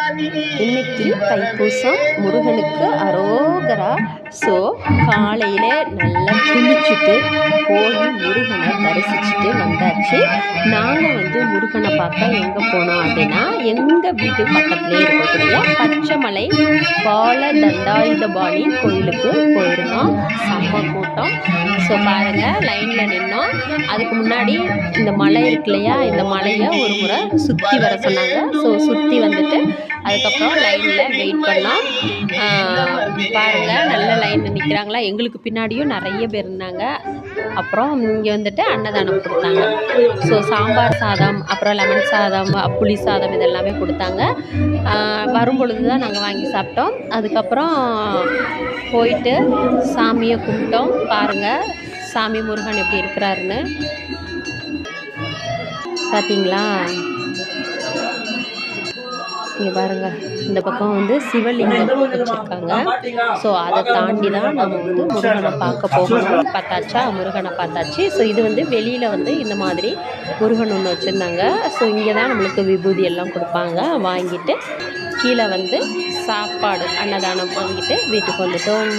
இன்னைக்கு தைப்பூசம், முருகனுக்கு அரோகரா. ஸோ காலையில் நல்லா குளிச்சுட்டு போய் முருகனை தரிசிச்சுட்டு வந்தாச்சு. நாங்கள் வந்து முருகனை பார்க்க எங்கே போனோம் அப்படின்னா, எங்கள் வீட்டு பக்கத்துலேயே இருக்கக்கூடிய பச்சைமலை பால தண்டாயுதபாணி கோயிலுக்கு போயிருந்தோம். செம்ம கூட்டம். ஸோ பாருங்கள், லைனில் நின்னோம். அதுக்கு முன்னாடி இந்த மலை இருக்கு இல்லையா, இந்த மலையை ஒரு முறை சுற்றி வர சொன்னாங்க. ஸோ சுற்றி வந்துட்டு அதுக்கப்புறம் லைனில் வெயிட் பண்ணோம். பாருங்கள், நல்ல லைனில் நிற்கிறாங்களா. எங்களுக்கு பின்னாடியும் நிறைய பேர் இருந்தாங்க. அப்புறம் இங்கே வந்துட்டு அன்னதானம் கொடுத்தாங்க. ஸோ சாம்பார் சாதம், அப்புறம் லெமன் சாதம், புளி சாதம் இதெல்லாமே கொடுத்தாங்க. வரும்பொழுது தான் நாங்கள் வாங்கி சாப்பிட்டோம். அதுக்கப்புறம் போயிட்டு சாமியை கும்பிட்டோம். பாருங்கள், சாமி முருகன் எப்படி இருக்கிறாருன்னு பார்த்தீங்களா. இங்கே பாருங்கள், இந்த பக்கம் வந்து சிவலிங்கம் வச்சுருக்காங்க. ஸோ அதை தாண்டி தான் நம்ம வந்து முருகனை பார்க்க போகணும். பார்த்தாச்சா, முருகனை பார்த்தாச்சு. ஸோ இது வந்து வெளியில் வந்து இந்த மாதிரி முருகன் ஒன்று வச்சுருந்தாங்க. ஸோ இங்கே தான் நம்மளுக்கு விபூதி எல்லாம் கொடுப்பாங்க. வாங்கிட்டு கீழே வந்து சாப்பாடு அன்னதானம் வாங்கிட்டு வீட்டுக்கு வந்துட்டோம்.